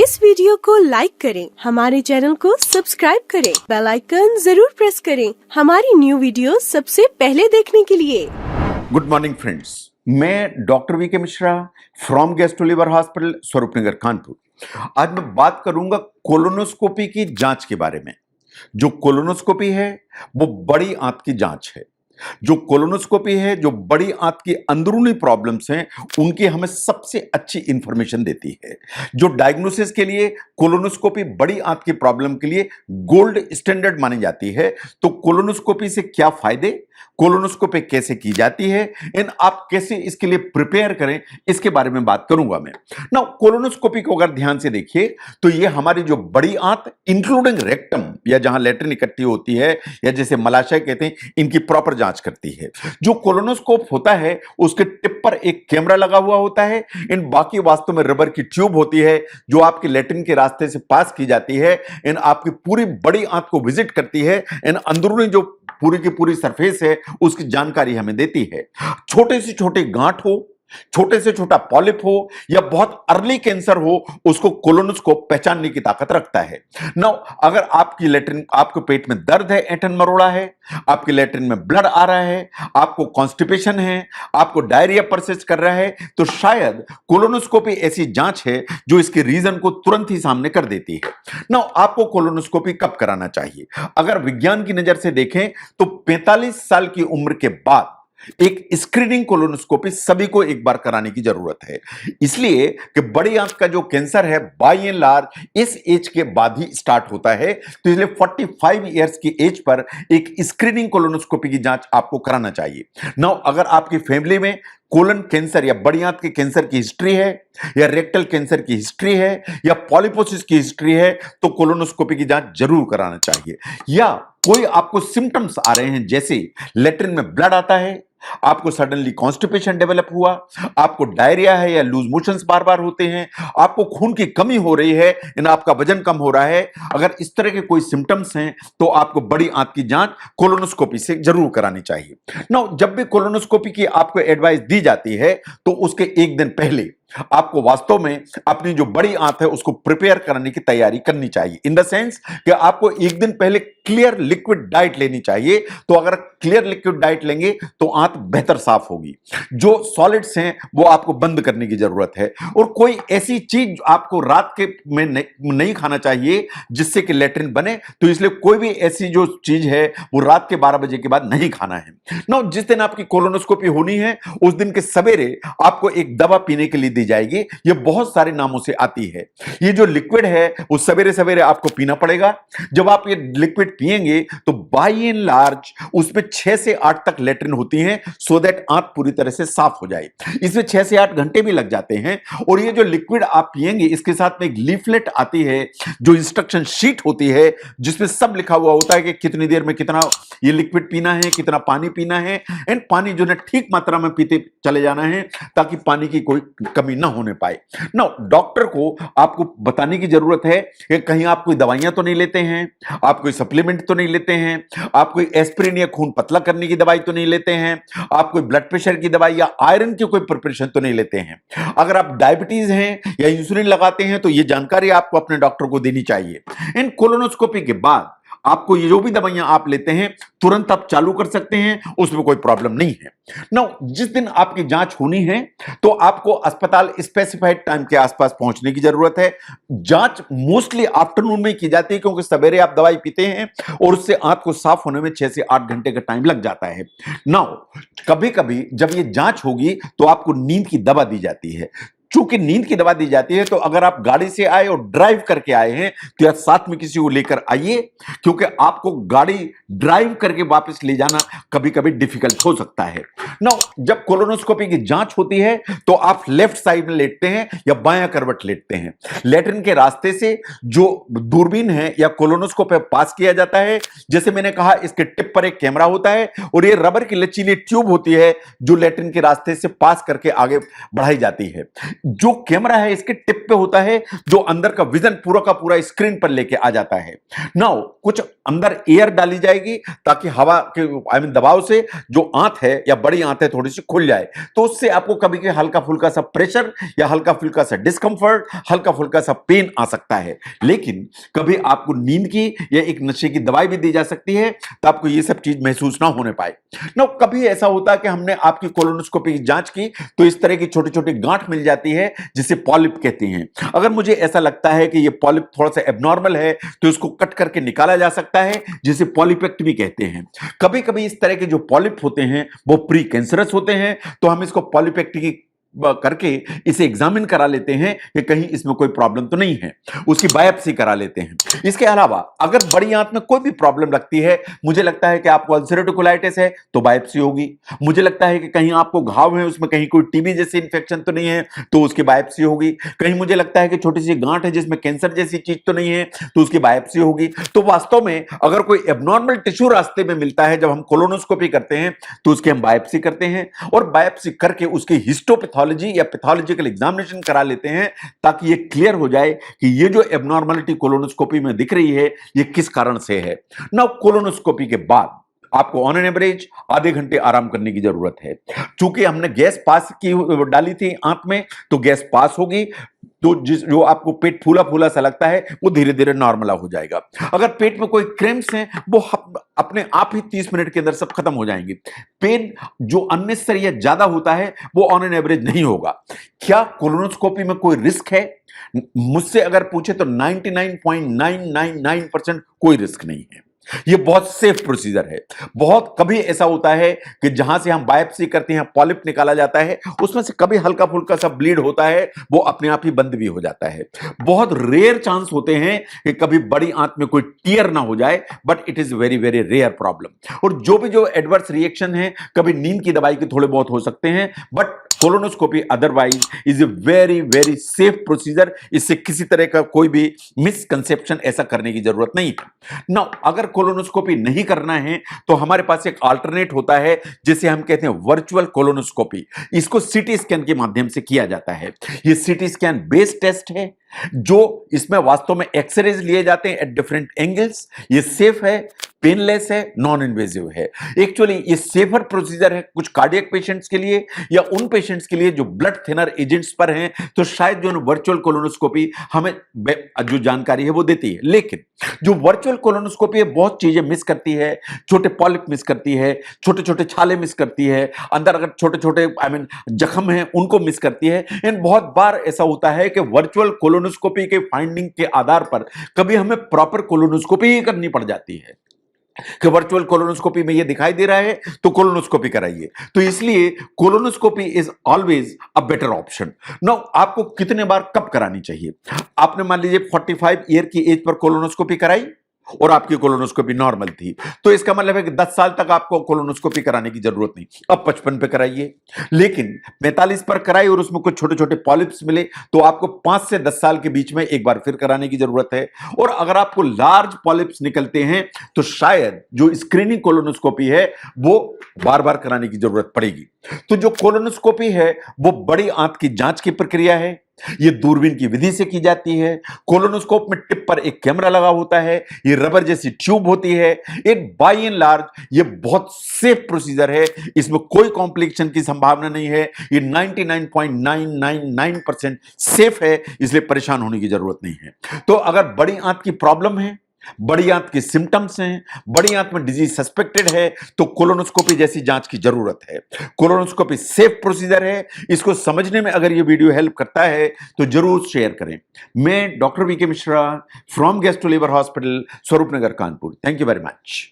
इस वीडियो को लाइक करें, हमारे चैनल को सब्सक्राइब करें, बेल आइकन जरूर प्रेस करें हमारी न्यू वीडियो सबसे पहले देखने के लिए। गुड मॉर्निंग फ्रेंड्स, मैं doctor V K Mishra from gastro liver Hospital Swaroopnagar Kanpur. आज मैं बात करूंगा कोलोनोस्कोपी की जांच के बारे में। जो कोलोनोस्कोपी है वो बड़ी आंत की जांच है। जो कोलोनोस्कोपी है जो बड़ी आंत की अंदरूनी प्रॉब्लम्स हैं उनकी हमें सबसे अच्छी इंफॉर्मेशन देती है। जो डायग्नोसिस के लिए कोलोनोस्कोपी बड़ी आंत की प्रॉब्लम के लिए गोल्ड स्टैंडर्ड मानी जाती है। तो कोलोनोस्कोपी से क्या फायदे, कोलोनोस्कोपी कैसे की जाती है, आप कैसे इसके लिए प्रिपेयर करें, इसके बारे में बात करूंगा मैं। ना कोलोनोस्कोपी को अगर ध्यान से देखिए तो ये हमारी जो बड़ी आंत इंक्लूडिंग रेक्टम या जहां लेट्रिन इकट्ठी होती है या जैसे मलाशय कहते हैं, इनकी प्रॉपर जांच करती है। जो कोलोनोस्कोप होता है उसके टिप पर एक कैमरा लगा हुआ होता है। इन बाकी वास्तव में रबर की ट्यूब होती है जो आपके लेट्रिन के रास्ते से पास की जाती है। इन आपकी पूरी बड़ी आंत को विजिट करती है। इन अंदरूनी जो पूरी की पूरी सरफेस है उसकी जानकारी हमें देती है। छोटे से छोटे गांठ हो, छोटे से छोटा पॉलिप हो या बहुत अर्ली कैंसर हो, उसको कोलोनोस्कोप पहचानने की ताकत रखता है। नाउ अगर आपकी लेट्रिन, आपके पेट में दर्द है, ऐंठन मरोड़ा है, आपके लेट्रिन में ब्लड आ रहा है, आपको कॉन्स्टिपेशन है, आपको डायरिया परसिस्ट कर रहा है, तो शायद कोलोनोस्कोपी ऐसी जांच है जो इसके रीजन को तुरंत ही सामने कर देती है। नाउ आपको कोलोनोस्कोपी कब कराना चाहिए? अगर विज्ञान की नजर से देखें तो 45 साल की उम्र के बाद एक स्क्रीनिंग कोलोनोस्कोपी सभी को एक बार कराने की जरूरत है। इसलिए कि बड़ी आंत का जो कैंसर है बाय एंड लार्ज इस एज के बाद ही स्टार्ट होता है। तो इसलिए 45 इयर्स की एज पर एक स्क्रीनिंग कोलोनोस्कोपी की जांच आपको कराना चाहिए। नाउ अगर आपकी फैमिली में कोलन कैंसर या बड़ी आंत के कैंसर की हिस्ट्री है या रेक्टल कैंसर की हिस्ट्री है या पॉलिपोसिस की हिस्ट्री है तो कोलोनोस्कोपी की जांच जरूर कराना चाहिए। या कोई आपको सिम्टम्स आ रहे हैं, जैसे लेट्रिन में ब्लड आता है, आपको सडनली कॉन्स्टिपेशन डेवलप हुआ, आपको डायरिया है या लूज मोशंस बार बार होते हैं, आपको खून की कमी हो रही है, आपका वजन कम हो रहा है, अगर इस तरह के कोई सिम्टम्स हैं तो आपको बड़ी आंत की जांच कोलोनोस्कोपी से जरूर करानी चाहिए। नाउ जब भी कोलोनोस्कोपी की आपको एडवाइस दी जाती है तो उसके एक दिन पहले आपको वास्तव में अपनी जो बड़ी आंत है उसको प्रिपेयर करने की तैयारी करनी चाहिए। इन द सेंस कि आपको एक दिन पहले क्लियर लिक्विड डाइट लेनी चाहिए। तो अगर क्लियर लिक्विड डाइट लेंगे तो आंत बेहतर साफ होगी। जो सॉलिड्स हैं वो आपको बंद करने की जरूरत है। और कोई ऐसी चीज आपको रात के में नहीं खाना चाहिए जिससे कि लेट्रिन बने। तो इसलिए कोई भी ऐसी जो चीज है वो रात के 12 बजे के बाद नहीं खाना है। ना जिस दिन आपकी कोलोनोस्कोपी होनी है उस दिन के सवेरे आपको एक दवा पीने के लिए दी जाएगी। ये बहुत सारे नामों से आती है। ये जो लिक्विड है वो सवेरे सवेरे आपको पीना पड़ेगा। जब आप ये लिक्विड पिएंगे तो बाय एंड लार्ज उसमें 6 से 8 तक लेट्रिन होती है, सो दैट आंत पूरी तरह से साफ हो जाए। इसमें 6 से 8 घंटे भी लग जाते हैं। और ये जो लिक्विड आप पिएंगे इसके साथ में एक लीफलेट आती है जो इंस्ट्रक्शन शीट होती है जिसमें सब लिखा हुआ होता है कि कितनी देर में कितना ये लिक्विड पीना है, कितना पानी पीना है। एंड पानी जो है ठीक मात्रा में पीते चले जाना है ताकि पानी की कोई कमी ना होने पाए। ना डॉक्टर को आपको बताने की जरूरत है कि कहीं आप कोई दवाइयां तो नहीं लेते हैं, आप कोई सप्लीमेंट तो नहीं लेते हैं, आप कोई एस्पिरिन या खून पतला करने की दवाई तो नहीं लेते हैं, आप कोई ब्लड प्रेशर की दवाई या आयरन की कोई प्रिपरेशन तो नहीं लेते हैं। अगर आप डायबिटीज हैं या इंसुलिन लगाते हैं तो यह जानकारी आपको अपने डॉक्टर को देनी चाहिए। इन कोलोनोस्कोपी के बाद आपको ये जो भी दवाइयां आप लेते हैं तुरंत आप चालू कर सकते हैं, उसमें कोई प्रॉब्लम नहीं है। नाउ जिस दिन आपकी जांच होनी है तो आपको अस्पताल स्पेसिफाइड टाइम के आसपास पहुंचने की जरूरत है। जांच मोस्टली आफ्टरनून में की जाती है क्योंकि सवेरे आप दवाई पीते हैं और उससे आंत को साफ होने में 6 से 8 घंटे का टाइम लग जाता है। नाउ कभी कभी जब ये जांच होगी तो आपको नींद की दवा दी जाती है। चूंकि नींद की दवा दी जाती है तो अगर आप गाड़ी से आए और ड्राइव करके आए हैं तो यार साथ में किसी को लेकर आइए, क्योंकि आपको गाड़ी ड्राइव करके वापस ले जाना कभी कभी डिफिकल्ट हो सकता है। नाउ जब कोलोनोस्कोपी की जांच होती है तो आप लेफ्ट साइड में लेटते हैं या बायां करवट लेटते हैं। लेट्रिन के रास्ते से जो दूरबीन है या कोलोनोस्कोप पास किया जाता है, जैसे मैंने कहा इसके टिप पर एक कैमरा होता है और ये रबर की लचीली ट्यूब होती है जो लेट्रिन के रास्ते से पास करके आगे बढ़ाई जाती है। जो कैमरा है इसके टिप पे होता है, जो अंदर का विजन पूरा का पूरा स्क्रीन पर लेके आ जाता है। नाउ कुछ अंदर एयर डाली जाएगी ताकि हवा के दबाव से जो आंत है या बड़ी आंत है थोड़ी सी खुल जाए, तो उससे आपको कभी कभी हल्का फुल्का सा प्रेशर या हल्का फुल्का सा डिस्कंफर्ट, हल्का फुल्का सा पेन आ सकता है। लेकिन कभी आपको नींद की या एक नशे की दवाई भी दी जा सकती है तो आपको ये सब चीज महसूस ना होने पाए। ना कभी ऐसा होता है कि हमने आपकी कोलोनोस्कोपी की जांच की तो इस तरह की छोटी छोटी गांठ मिल जाती है जिसे पॉलिप कहते हैं। अगर मुझे ऐसा लगता है कि ये पॉलिप थोड़ा सा एबनॉर्मल है तो इसको कट करके निकाला जा सकता है, जिसे पॉलिपेक्टमी कहते हैं। कभी कभी इस तरह के जो पॉलिप होते हैं वो प्री कैंसरस होते हैं, तो हम इसको पॉलिपेक्टमी करके इसे एग्जामिन करा लेते हैं कि कहीं इसमें कोई प्रॉब्लम तो नहीं है, उसकी बायोप्सी करा लेते हैं। इसके अलावा अगर बड़ी आंत में कोई भी प्रॉब्लम लगती है, मुझे लगता है कि आपको अल्सरेटिव कोलाइटिस है तो बायोप्सी होगी, मुझे लगता है कि कहीं आपको घाव है उसमें कहीं कोई टीबी जैसी इंफेक्शन तो नहीं है तो उसकी बायोप्सी होगी, कहीं मुझे लगता है कि छोटी सी गांठ है जिसमें कैंसर जैसी चीज तो नहीं है तो उसकी बायोप्सी होगी। तो वास्तव में अगर कोई एबनॉर्मल टिश्यू रास्ते में मिलता है, जब हम कोलोनोस्कोपी करते हैं तो उसकी हम बायोप्सी करते हैं और बायोप्सी करके उसकी हिस्टोपैथोलॉजी या पैथोलॉजिकल एग्जामिनेशन करा लेते हैं ताकि ये क्लियर हो जाए कि ये जो एबनॉर्मलिटी कोलोनोस्कोपी में दिख रही है ये किस कारण से है। नाउ कोलोनोस्कोपी के बाद आपको ऑन एन एवरेज आधे घंटे आराम करने की जरूरत है। चूंकि हमने गैस पास की डाली थी आंत में तो गैस पास होगी, तो जो आपको पेट फूला फूला सा लगता है वो धीरे धीरे नॉर्मल हो जाएगा। अगर पेट में कोई क्रैम्प्स हैं वो अपने आप ही 30 मिनट के अंदर सब खत्म हो जाएंगे। पेन जो अननेसेसरी या ज्यादा होता है वो ऑन एन एवरेज नहीं होगा। क्या कोलोनोस्कोपी में कोई रिस्क है? मुझसे अगर पूछे तो 99.999% कोई रिस्क नहीं है। ये बहुत सेफ प्रोसीजर है। बहुत कभी ऐसा होता है कि जहां से हम बायोप्सी करते हैं पॉलिप निकाला जाता है उसमें से कभी हल्का फुल्का सा ब्लीड होता है, वो अपने आप ही बंद भी हो जाता है। बहुत रेयर चांस होते हैं कि कभी बड़ी आंत में कोई टीयर ना हो जाए, but it is very very rare problem. और जो एडवर्स रिएक्शन है कभी नींद की दवाई के थोड़े बहुत हो सकते हैं, but colonoscopy otherwise is a very very safe procedure. इससे किसी तरह का कोई भी मिसकंसेप्शन ऐसा करने की जरूरत नहीं है। ना अगर कोलोनोस्कोपी नहीं करना है तो हमारे पास एक अल्टरनेट होता है जिसे हम कहते हैं वर्चुअल कोलोनोस्कोपी। इसको सीटी स्कैन के माध्यम से किया जाता है। ये सीटी स्कैन बेस्ड टेस्ट है जो इसमें वास्तव में एक्सरेज लिए जाते हैं एट डिफरेंट एंगल्स। ये सेफ है, पेनलेस है, नॉन इन्वेजिव है। एक्चुअली ये सेफर प्रोसीजर है कुछ कार्डियक पेशेंट्स के लिए या उन पेशेंट्स के लिए जो ब्लड थिनर एजेंट्स पर हैं, तो शायद जो वर्चुअल कोलोनोस्कोपी हमें जो जानकारी है वो देती है। लेकिन जो वर्चुअल कोलोनोस्कोपी है बहुत चीजें मिस करती है। छोटे पॉलिप मिस करती है, छोटे छोटे छाले मिस करती है, अंदर अगर छोटे छोटे जख्म हैं उनको मिस करती है। इन बहुत बार ऐसा होता है कि वर्चुअल कोलोनोस्कोपी के फाइंडिंग के आधार पर कभी हमें प्रॉपर कोलोनोस्कोपी ही करनी पड़ जाती है कि वर्चुअल कोलोनोस्कोपी में ये दिखाई दे रहा है तो कोलोनोस्कोपी कराइए। तो इसलिए colonoscopy is always a better option. Now आपको कितने बार कब करानी चाहिए? आपने मान लीजिए 45 ईयर की एज पर कोलोनोस्कोपी कराई और आपकी कोलोनोस्कोपी नॉर्मल थी, तो इसका मतलब है कि 10 साल तक आपको कोलोनोस्कोपी कराने की जरूरत नहीं, अब 55 पे कराइए। लेकिन 45 पर कराई और उसमें कुछ छोटे छोटे पॉलिप्स मिले तो आपको 5 से 10 साल के बीच में एक बार फिर कराने की जरूरत है। और अगर आपको लार्ज पॉलिप्स निकलते हैं तो शायद जो स्क्रीनिंग कोलोनोस्कोपी है वो बार बार कराने की जरूरत पड़ेगी। तो जो कोलोनोस्कोपी है वो बड़ी आंत की जांच की प्रक्रिया है। ये दूरबीन की विधि से की जाती है। कोलोनोस्कोप में टिप पर एक कैमरा लगा होता है, ये रबर जैसी ट्यूब होती है। एक बाय एंड लार्ज ये बहुत सेफ प्रोसीजर है, इसमें कोई कॉम्प्लिकेशन की संभावना नहीं है। ये 99.999% सेफ है, इसलिए परेशान होने की जरूरत नहीं है। तो अगर बड़ी आंत की प्रॉब्लम है, बड़ी आंत के सिम्टम्स हैं, बड़ी आंत में डिजीज सस्पेक्टेड है, तो कोलोनोस्कोपी जैसी जांच की जरूरत है। कोलोनोस्कोपी सेफ प्रोसीजर है। इसको समझने में अगर ये वीडियो हेल्प करता है तो जरूर शेयर करें। मैं doctor V K Mishra from gastro liver hospital, Swaroop Nagar, Kanpur. Thank you very much.